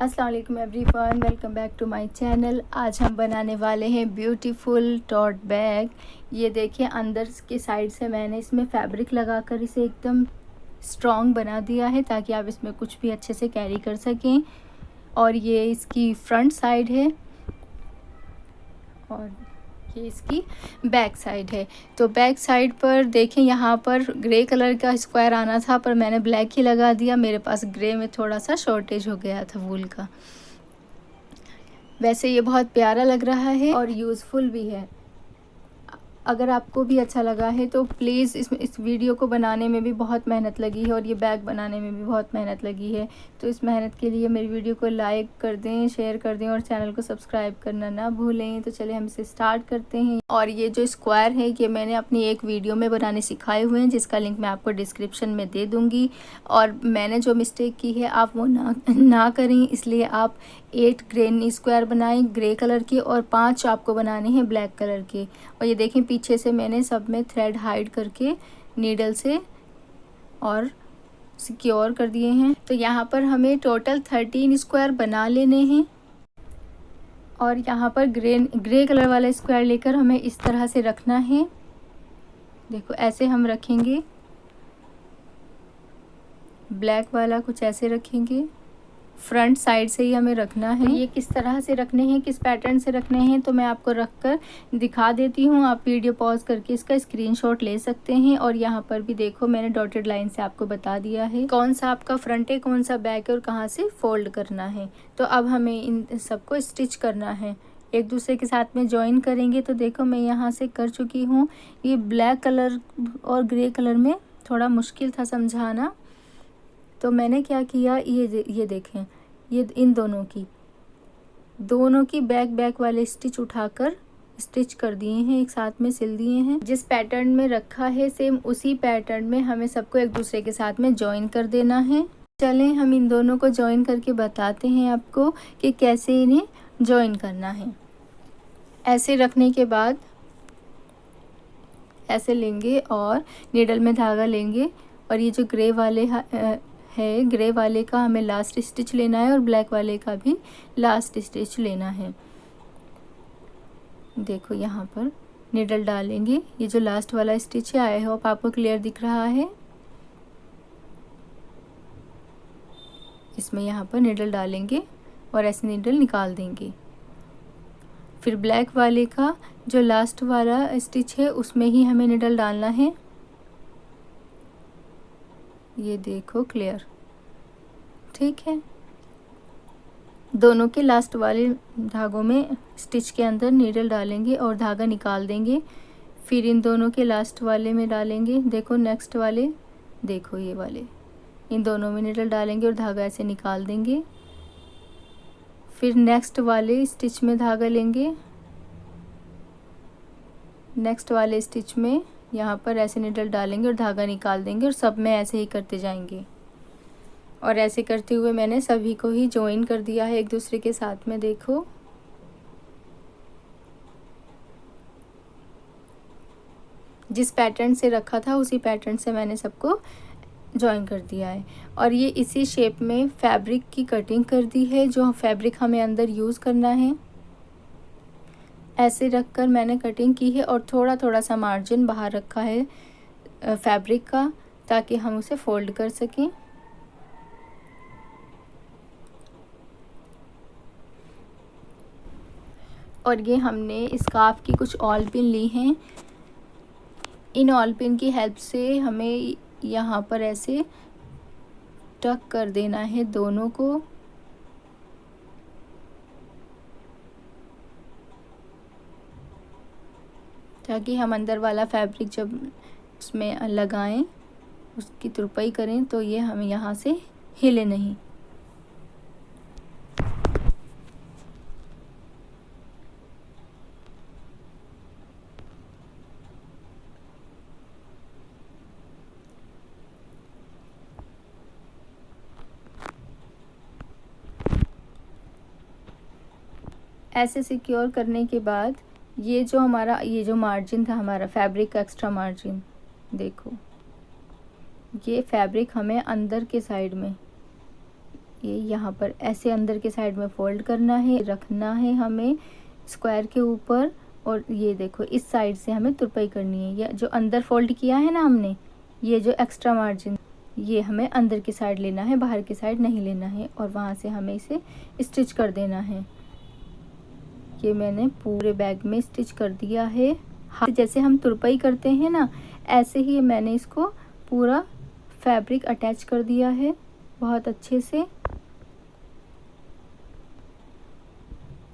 अस्सलाम वालेकुम everyone, welcome back to my channel. आज हम बनाने वाले हैं ब्यूटीफुल टोट बैग। ये देखिए, अंदर की साइड से मैंने इसमें फैब्रिक लगाकर इसे एकदम स्ट्रॉन्ग बना दिया है ताकि आप इसमें कुछ भी अच्छे से कैरी कर सकें। और ये इसकी फ्रंट साइड है और ये इसकी बैक साइड है। तो बैक साइड पर देखें, यहाँ पर ग्रे कलर का स्क्वायर आना था पर मैंने ब्लैक ही लगा दिया। मेरे पास ग्रे में थोड़ा सा शॉर्टेज हो गया था वूल का। वैसे ये बहुत प्यारा लग रहा है और यूज़फुल भी है। अगर आपको भी अच्छा लगा है तो प्लीज़ इस वीडियो को बनाने में भी बहुत मेहनत लगी है और ये बैग बनाने में भी बहुत मेहनत लगी है। तो इस मेहनत के लिए मेरी वीडियो को लाइक कर दें, शेयर कर दें और चैनल को सब्सक्राइब करना ना भूलें। तो चलिए हम इसे स्टार्ट करते हैं। और ये जो स्क्वायर है ये मैंने अपनी एक वीडियो में बनाने सिखाए हुए हैं, जिसका लिंक मैं आपको डिस्क्रिप्शन में दे दूँगी। और मैंने जो मिस्टेक की है आप वो ना करें, इसलिए आप 8 ग्रेन स्क्वायर बनाएं ग्रे कलर के और 5 आपको बनाने हैं ब्लैक कलर के। और ये देखें, पीछे से मैंने सब में थ्रेड हाइड करके नीडल से और सिक्योर कर दिए हैं। तो यहाँ पर हमें टोटल 13 स्क्वायर बना लेने हैं। और यहाँ पर ग्रे कलर वाला स्क्वायर लेकर हमें इस तरह से रखना है। देखो, ऐसे हम रखेंगे। ब्लैक वाला कुछ ऐसे रखेंगे। फ्रंट साइड से ही हमें रखना है। ये किस तरह से रखने हैं, किस पैटर्न से रखने हैं, तो मैं आपको रख कर दिखा देती हूँ। आप वीडियो पॉज करके इसका स्क्रीनशॉट ले सकते हैं। और यहाँ पर भी देखो, मैंने डॉटेड लाइन से आपको बता दिया है कौन सा आपका फ्रंट है, कौन सा बैक है और कहाँ से फोल्ड करना है। तो अब हमें इन सबको स्टिच करना है, एक दूसरे के साथ में ज्वाइन करेंगे। तो देखो, मैं यहाँ से कर चुकी हूँ। ये ब्लैक कलर और ग्रे कलर में थोड़ा मुश्किल था समझाना, तो मैंने क्या किया, ये देखें, ये इन दोनों की बैक वाले स्टिच उठाकर स्टिच कर दिए हैं, एक साथ में सिल दिए हैं। जिस पैटर्न में रखा है सेम उसी पैटर्न में हमें सबको एक दूसरे के साथ में जॉइन कर देना है। चलें हम इन दोनों को जॉइन करके बताते हैं आपको कि कैसे इन्हें जॉइन करना है। ऐसे रखने के बाद ऐसे लेंगे और नीडल में धागा लेंगे और ये जो ग्रे वाले है, ग्रे वाले का हमें लास्ट स्टिच लेना है और ब्लैक वाले का भी लास्ट स्टिच लेना है। देखो, यहाँ पर निडल डालेंगे। ये जो लास्ट वाला स्टिच है, आई होप आपको क्लियर दिख रहा है। इसमें यहाँ पर निडल डालेंगे और ऐसे निडल निकाल देंगे। फिर ब्लैक वाले का जो लास्ट वाला स्टिच है उसमें ही हमें निडल डालना है। ये देखो, क्लियर, ठीक है। दोनों के लास्ट वाले धागों में स्टिच के अंदर नीडल डालेंगे और धागा निकाल देंगे। फिर इन दोनों के लास्ट वाले में डालेंगे। देखो, नेक्स्ट वाले, देखो ये वाले, इन दोनों में नीडल डालेंगे और धागा ऐसे निकाल देंगे। फिर नेक्स्ट वाले स्टिच में धागा लेंगे, नेक्स्ट वाले स्टिच में यहाँ पर ऐसे निडल डालेंगे और धागा निकाल देंगे और सब में ऐसे ही करते जाएंगे। और ऐसे करते हुए मैंने सभी को ही ज्वाइन कर दिया है एक दूसरे के साथ में। देखो, जिस पैटर्न से रखा था उसी पैटर्न से मैंने सबको ज्वाइन कर दिया है। और ये इसी शेप में फैब्रिक की कटिंग कर दी है, जो फैब्रिक हमें अंदर यूज़ करना है। ऐसे रखकर मैंने कटिंग की है और थोड़ा थोड़ा सा मार्जिन बाहर रखा है फैब्रिक का, ताकि हम उसे फोल्ड कर सकें। और ये हमने स्कार्फ की कुछ ऑल पिन ली हैं। इन ऑल पिन की हेल्प से हमें यहाँ पर ऐसे टक कर देना है दोनों को। ताकि हम अंदर वाला फैब्रिक जब उसमें लगाएं, उसकी तुरपाई करें, तो ये हमें यहाँ से हिले नहीं। ऐसे सिक्योर करने के बाद ये जो मार्जिन था हमारा फैब्रिक का एक्स्ट्रा मार्जिन, देखो ये फैब्रिक हमें अंदर के साइड में ये यहाँ पर ऐसे अंदर के साइड में फोल्ड करना है, रखना है हमें स्क्वायर के ऊपर। और ये देखो इस साइड से हमें तुरपाई करनी है। ये जो अंदर फोल्ड किया है ना हमने, ये जो एक्स्ट्रा मार्जिन, ये हमें अंदर की साइड लेना है, बाहर की साइड नहीं लेना है। और वहाँ से हमें इसे स्टिच कर देना है। ये मैंने पूरे बैग में स्टिच कर दिया है। जैसे हम तुरपाई करते हैं ना, ऐसे ही मैंने इसको पूरा फैब्रिक अटैच कर दिया है बहुत अच्छे से।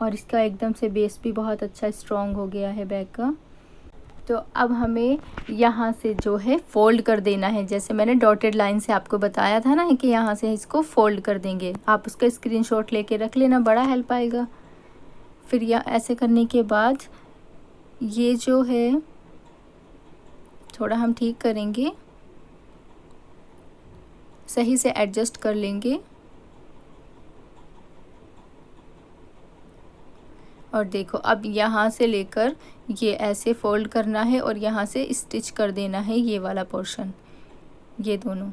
और इसका एकदम से बेस भी बहुत अच्छा स्ट्रॉन्ग हो गया है बैग का। तो अब हमें यहाँ से जो है फोल्ड कर देना है। जैसे मैंने डॉटेड लाइन से आपको बताया था ना कि यहाँ से इसको फोल्ड कर देंगे। आप उसका स्क्रीनशॉट लेके रख लेना, बड़ा हेल्प आएगा। फिर या ऐसे करने के बाद ये जो है थोड़ा हम ठीक करेंगे, सही से एडजस्ट कर लेंगे। और देखो अब यहाँ से लेकर ये ऐसे फोल्ड करना है और यहाँ से स्टिच कर देना है ये वाला पोर्शन। ये दोनों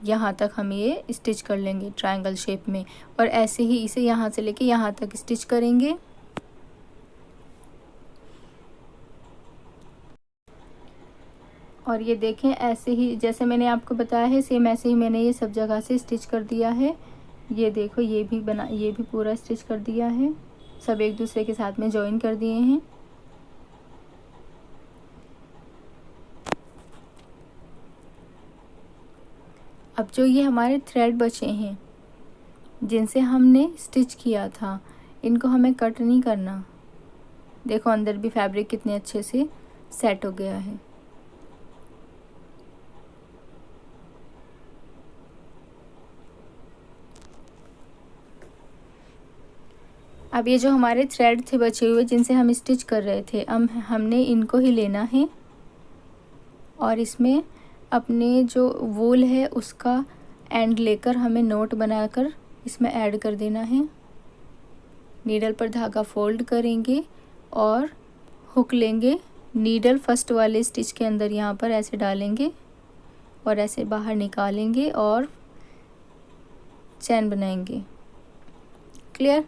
यहाँ तक हम ये स्टिच कर लेंगे ट्रायंगल शेप में। और ऐसे ही इसे यहाँ से लेके यहाँ तक स्टिच करेंगे। और ये देखें ऐसे ही जैसे मैंने आपको बताया है, सेम ऐसे ही मैंने ये सब जगह से स्टिच कर दिया है। ये देखो ये भी पूरा स्टिच कर दिया है, सब एक दूसरे के साथ में जॉइन कर दिए हैं। अब जो ये हमारे थ्रेड बचे हैं जिनसे हमने स्टिच किया था, इनको हमें कट नहीं करना। देखो अंदर भी फैब्रिक कितने अच्छे से सेट हो गया है। अब ये जो हमारे थ्रेड थे बचे हुए जिनसे हम स्टिच कर रहे थे, अब हमने इनको ही लेना है और इसमें अपने जो वूल है उसका एंड लेकर हमें नोट बनाकर इसमें ऐड कर देना है। नीडल पर धागा फोल्ड करेंगे और हुक लेंगे। नीडल फर्स्ट वाले स्टिच के अंदर यहाँ पर ऐसे डालेंगे और ऐसे बाहर निकालेंगे और चैन बनाएंगे। क्लियर?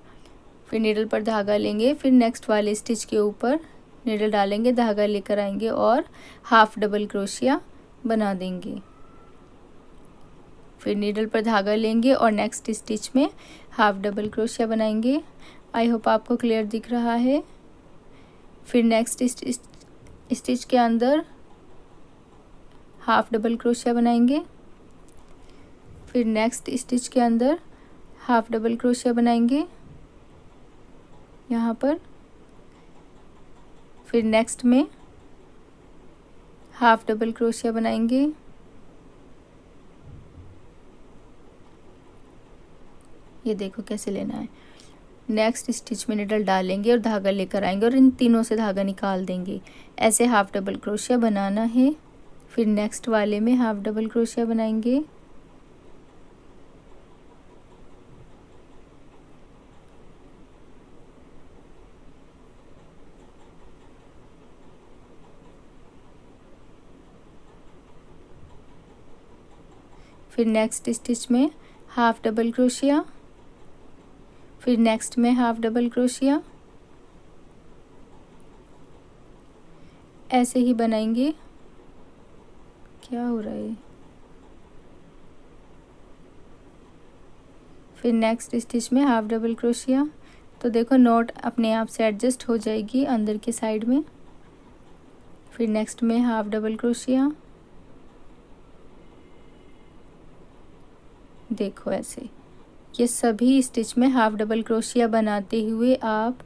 फिर नीडल पर धागा लेंगे, फिर नेक्स्ट वाले स्टिच के ऊपर नीडल डालेंगे, धागा लेकर आएंगे और हाफ डबल क्रोशिया बना देंगे। फिर नीडल पर धागा लेंगे और नेक्स्ट स्टिच में हाफ डबल क्रोशिया बनाएंगे। आई होप आपको क्लियर दिख रहा है। फिर नेक्स्ट स्टिच के अंदर हाफ डबल क्रोशिया बनाएंगे। फिर नेक्स्ट स्टिच के अंदर हाफ डबल क्रोशिया बनाएंगे यहाँ पर। फिर नेक्स्ट में हाफ डबल क्रोशिया बनाएंगे। ये देखो कैसे लेना है। नेक्स्ट स्टिच में नीडल डालेंगे और धागा लेकर आएंगे और इन तीनों से धागा निकाल देंगे। ऐसे हाफ डबल क्रोशिया बनाना है। फिर नेक्स्ट वाले में हाफ डबल क्रोशिया बनाएंगे। फिर नेक्स्ट स्टिच में हाफ डबल क्रोशिया। फिर नेक्स्ट में हाफ डबल क्रोशिया। ऐसे ही बनाएंगे। क्या हो रहा है? फिर नेक्स्ट स्टिच में हाफ डबल क्रोशिया। तो देखो नॉट अपने आप से एडजस्ट हो जाएगी अंदर की साइड में। फिर नेक्स्ट में हाफ डबल क्रोशिया। देखो ऐसे ये सभी स्टिच में हाफ डबल क्रोशिया बनाते हुए आप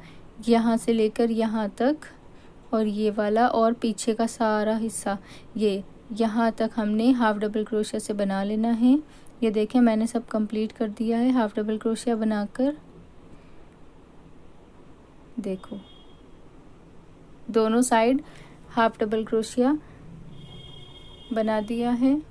यहाँ से लेकर यहाँ तक और ये वाला और पीछे का सारा हिस्सा ये यहाँ तक हमने हाफ डबल क्रोशिया से बना लेना है। ये देखें मैंने सब कंप्लीट कर दिया है हाफ डबल क्रोशिया बनाकर। देखो दोनों साइड हाफ डबल क्रोशिया बना दिया है।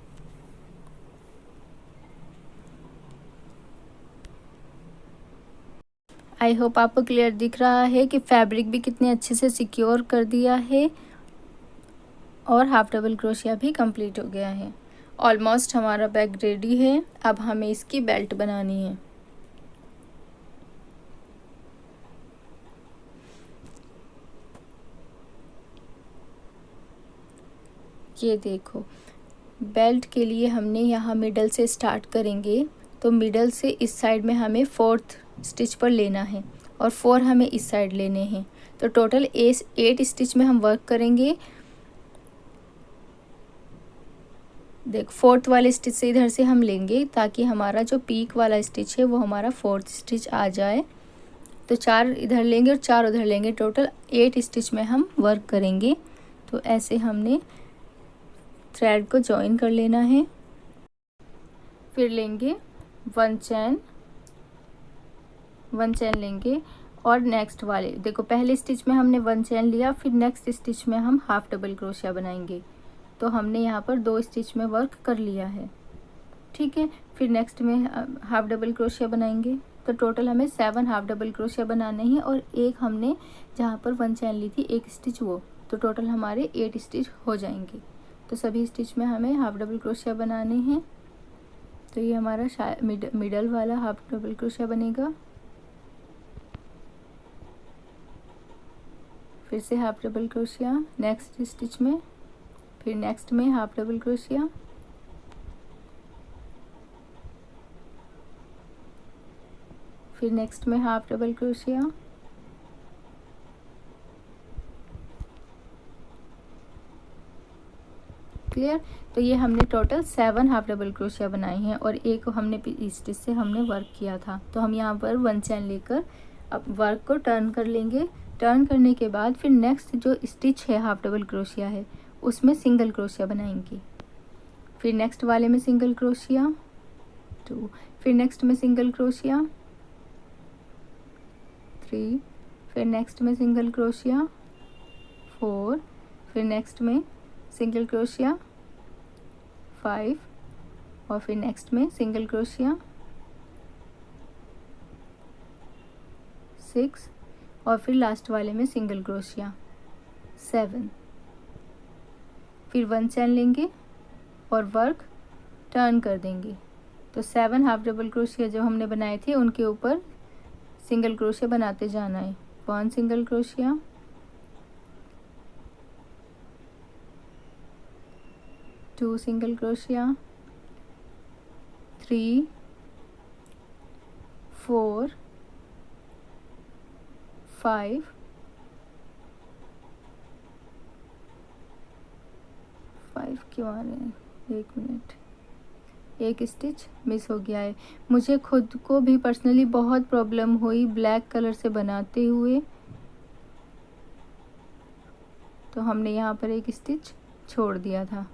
आई होप आपको क्लियर दिख रहा है कि फैब्रिक भी कितने अच्छे से सिक्योर कर दिया है और हाफ डबल क्रोशिया भी कंप्लीट हो गया है। ऑलमोस्ट हमारा बैग रेडी है। अब हमें इसकी बेल्ट बनानी है। ये देखो, बेल्ट के लिए हमने यहाँ मिडल से स्टार्ट करेंगे, तो मिडल से इस साइड में हमें 4th स्टिच पर लेना है और 4 हमें इस साइड लेने हैं। तो टोटल 8 स्टिच में हम वर्क करेंगे। देख 4th वाले स्टिच से इधर से हम लेंगे ताकि हमारा जो पीक वाला स्टिच है वो हमारा 4th स्टिच आ जाए। तो 4 इधर लेंगे और 4 उधर लेंगे, टोटल 8 स्टिच में हम वर्क करेंगे। तो ऐसे हमने थ्रेड को जॉइन कर लेना है। फिर लेंगे 1 चैन लेंगे और नेक्स्ट वाले, देखो पहले स्टिच में हमने 1 चैन लिया, फिर नेक्स्ट स्टिच में हम हाफ डबल क्रोशिया बनाएंगे। तो हमने यहाँ पर 2 स्टिच में वर्क कर लिया है, ठीक है। फिर नेक्स्ट में हाफ डबल क्रोशिया बनाएंगे। तो टोटल हमें 7 हाफ डबल क्रोशिया बनाने हैं और एक हमने जहाँ पर 1 चैन ली थी 1 स्टिच वो, तो टोटल हमारे 8 स्टिच हो जाएंगे। तो सभी स्टिच में हमें हाफ डबल क्रोशिया बनाने हैं। तो ये हमारा मिडल वाला हाफ डबल क्रोशिया बनेगा। फिर से half double crochet next stitch में, फिर नेक्स्ट में हाफ डबल क्रोशिया, फिर नेक्स्ट में हाफ डबल क्रोशिया, क्लियर। तो ये हमने टोटल 7 हाफ डबल क्रोशिया बनाए हैं और एक हमने स्टिच से हमने वर्क किया था। तो हम यहाँ पर 1 चैन लेकर अब वर्क को टर्न कर लेंगे। टर्न करने के बाद फिर नेक्स्ट जो स्टिच है हाफ डबल क्रोशिया है उसमें सिंगल क्रोशिया बनाएंगे। फिर नेक्स्ट वाले में सिंगल क्रोशिया 2, फिर नेक्स्ट में सिंगल क्रोशिया 3, फिर नेक्स्ट में सिंगल क्रोशिया 4, फिर नेक्स्ट में सिंगल क्रोशिया 5 और फिर नेक्स्ट में सिंगल क्रोशिया 6 और फिर लास्ट वाले में सिंगल क्रोशिया 7। फिर 1 चैन लेंगे और वर्क टर्न कर देंगे। तो 7 हाफ डबल क्रोशिया जो हमने बनाए थे उनके ऊपर सिंगल क्रोशिया बनाते जाना है। 1 सिंगल क्रोशिया, 2 सिंगल क्रोशिया, 3 4 5 5 क्यों आ रहे हैं, 1 मिनट, एक स्टिच मिस हो गया है। मुझे खुद को भी पर्सनली बहुत प्रॉब्लम हुई ब्लैक कलर से बनाते हुए, तो हमने यहाँ पर एक स्टिच छोड़ दिया था।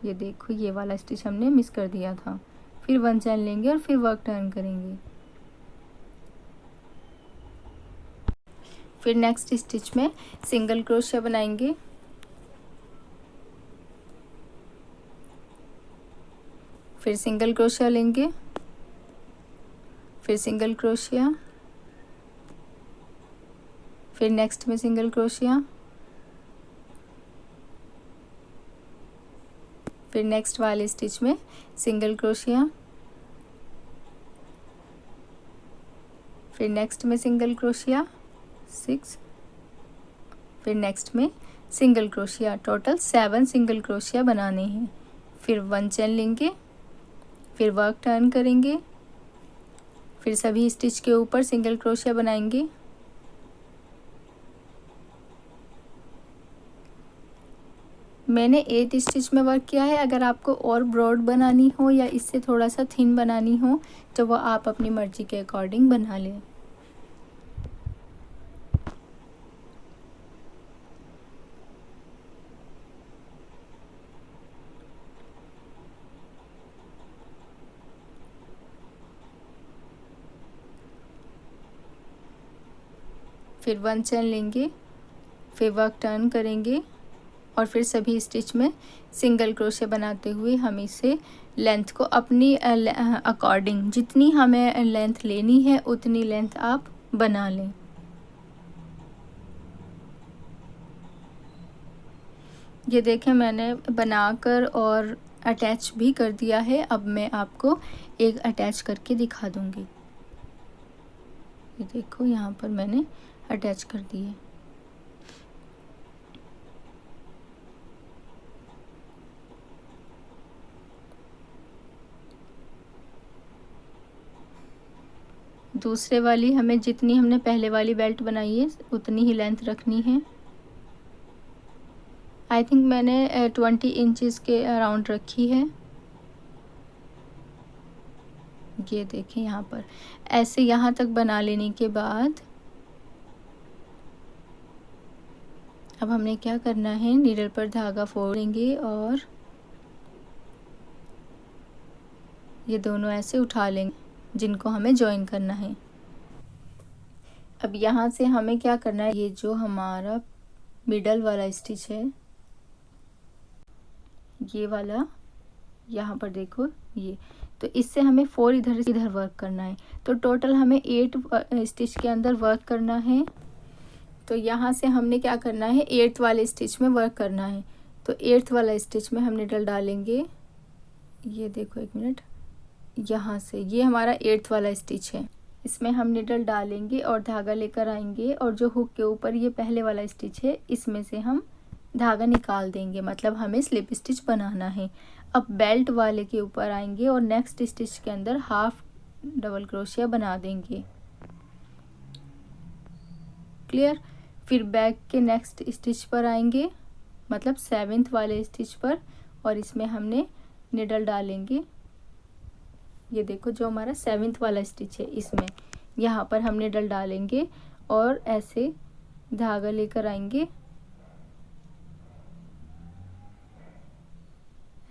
ये देखो ये वाला स्टिच हमने मिस कर दिया था। फिर 1 चैन लेंगे और फिर वर्क टर्न करेंगे। फिर नेक्स्ट स्टिच में सिंगल क्रोशिया बनाएंगे। फिर सिंगल क्रोशिया लेंगे, फिर सिंगल क्रोशिया, फिर नेक्स्ट में सिंगल क्रोशिया, फिर नेक्स्ट वाले स्टिच में सिंगल क्रोशिया, फिर नेक्स्ट में सिंगल क्रोशिया 6, फिर नेक्स्ट में single crochet. Total 7 single crochet बनाने हैं। फिर 1 चैन लेंगे, फिर वर्क टर्न करेंगे, फिर सभी स्टिच के ऊपर सिंगल क्रोशिया बनाएंगे। मैंने 8 स्टिच में वर्क किया है। अगर आपको और ब्रॉड बनानी हो या इससे थोड़ा सा थिन बनानी हो तो वो आप अपनी मर्जी के अकॉर्डिंग बना लें। फिर 1 चैन लेंगे, फिर वर्क टर्न करेंगे और फिर सभी स्टिच में सिंगल क्रोशे बनाते हुए हम इसे लेंथ को अपनी अकॉर्डिंग जितनी हमें लेंथ लेनी है उतनी लेंथ आप बना लें। ये देखें मैंने बनाकर और अटैच भी कर दिया है। अब मैं आपको एक अटैच करके दिखा दूंगी। ये देखो यहाँ पर मैंने अटैच कर दिए। दूसरे वाली हमें जितनी हमने पहले वाली बेल्ट बनाई है उतनी ही लेंथ रखनी है। आई थिंक मैंने 20 इंचेस के अराउंड रखी है। ये देखें यहाँ पर ऐसे यहाँ तक बना लेने के बाद अब हमने क्या करना है, नीडल पर धागा फोड़ेंगे और ये दोनों ऐसे उठा लेंगे जिनको हमें जॉइन करना है। अब यहाँ से हमें क्या करना है, ये जो हमारा मिडल वाला स्टिच है ये वाला, यहाँ पर देखो ये, तो इससे हमें 4 इधर वर्क करना है। तो टोटल हमें 8 स्टिच के अंदर वर्क करना है। तो यहाँ से हमने क्या करना है, 8th वाले स्टिच में वर्क करना है। तो 8th वाला स्टिच में हम नीडल डालेंगे। ये देखो एक मिनट, यहाँ से ये हमारा 8th वाला स्टिच है, इसमें हम नीडल डालेंगे और धागा लेकर आएंगे और जो हुक के ऊपर ये पहले वाला स्टिच है इसमें से हम धागा निकाल देंगे, मतलब हमें स्लिप स्टिच बनाना है। अब बेल्ट वाले के ऊपर आएंगे और नेक्स्ट स्टिच के अंदर हाफ डबल क्रोशिया बना देंगे। क्लियर। फिर बैक के नेक्स्ट स्टिच पर आएंगे, मतलब 7th वाले स्टिच पर, और इसमें हमने निडल डालेंगे। ये देखो जो हमारा 7th वाला स्टिच है इसमें यहाँ पर हम निडल डालेंगे और ऐसे धागा लेकर आएंगे,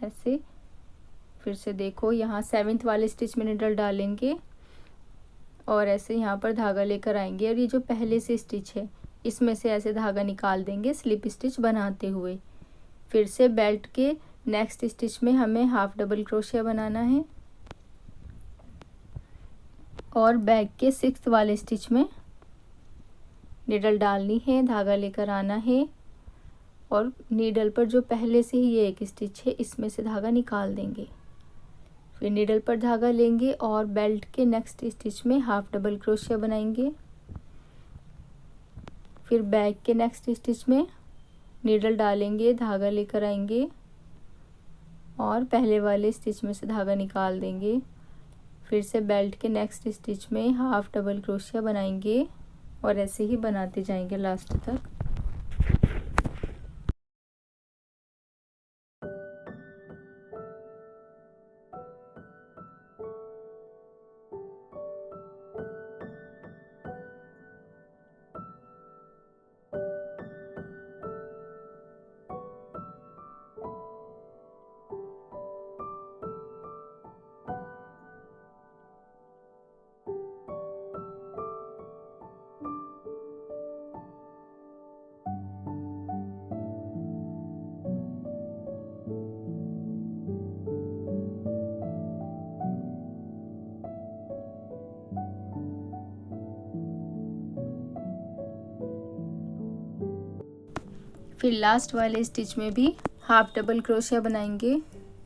ऐसे। फिर से देखो यहाँ 7th वाले स्टिच में निडल डालेंगे और ऐसे यहाँ पर धागा लेकर आएंगे और ये जो पहले से स्टिच है इसमें से ऐसे धागा निकाल देंगे स्लिप स्टिच बनाते हुए। फिर से बेल्ट के नेक्स्ट स्टिच में हमें हाफ डबल क्रोशिया बनाना है और बैक के 6th वाले स्टिच में निडल डालनी है, धागा लेकर आना है और नीडल पर जो पहले से ही ये एक स्टिच है इसमें से धागा निकाल देंगे। फिर नीडल पर धागा लेंगे और बेल्ट के नेक्स्ट स्टिच में हाफ डबल क्रोशिया बनाएंगे। फिर बैक के नेक्स्ट स्टिच में नीडल डालेंगे, धागा लेकर आएंगे और पहले वाले स्टिच में से धागा निकाल देंगे। फिर से बेल्ट के नेक्स्ट स्टिच में हाफ डबल क्रोशिया बनाएंगे और ऐसे ही बनाते जाएंगे लास्ट तक। फिर लास्ट वाले स्टिच में भी हाफ डबल क्रोशिया बनाएंगे।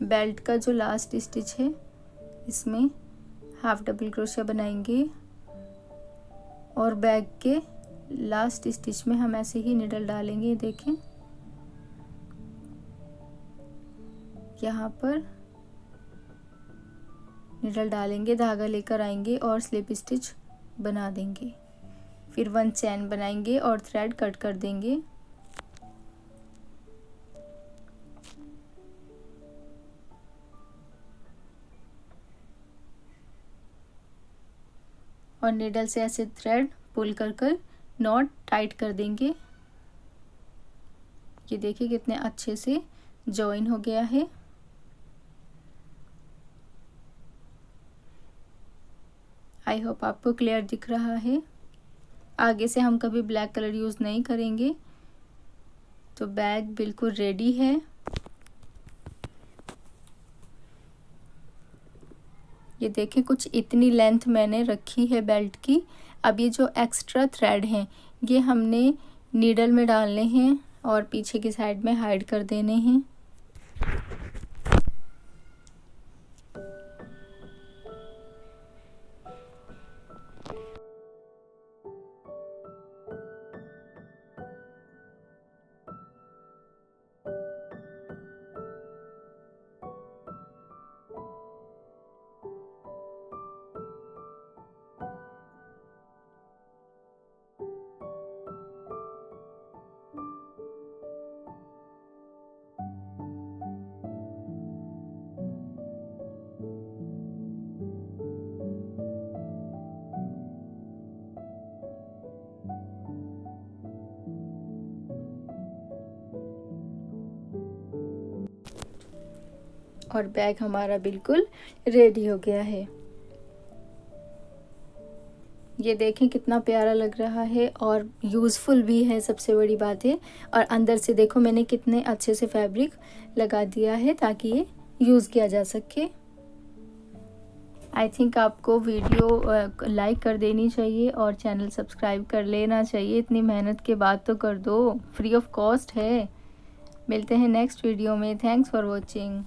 बेल्ट का जो लास्ट स्टिच है इसमें हाफ डबल क्रोशिया बनाएंगे और बैक के लास्ट स्टिच में हम ऐसे ही निडल डालेंगे। देखें यहाँ पर निडल डालेंगे, धागा लेकर आएंगे और स्लिप स्टिच बना देंगे। फिर 1 चैन बनाएंगे और थ्रेड कट कर देंगे। और नीडल से ऐसे थ्रेड पुल कर नॉट टाइट कर देंगे। ये देखिए कितने अच्छे से जॉइन हो गया है। आई होप आपको क्लियर दिख रहा है। आगे से हम कभी ब्लैक कलर यूज़ नहीं करेंगे। तो बैग बिल्कुल रेडी है। ये देखें कुछ इतनी लेंथ मैंने रखी है बेल्ट की। अब ये जो एक्स्ट्रा थ्रेड हैं ये हमने नीडल में डालने हैं और पीछे की साइड में हाइड कर देने हैं। और बैग हमारा बिल्कुल रेडी हो गया है। ये देखें कितना प्यारा लग रहा है और यूज़फुल भी है, सबसे बड़ी बात है। और अंदर से देखो मैंने कितने अच्छे से फैब्रिक लगा दिया है ताकि ये यूज़ किया जा सके। आई थिंक आपको वीडियो लाइक कर देनी चाहिए और चैनल सब्सक्राइब कर लेना चाहिए। इतनी मेहनत के बाद तो कर दो, फ्री ऑफ कॉस्ट है। मिलते हैं नेक्स्ट वीडियो में। Thanks for watching.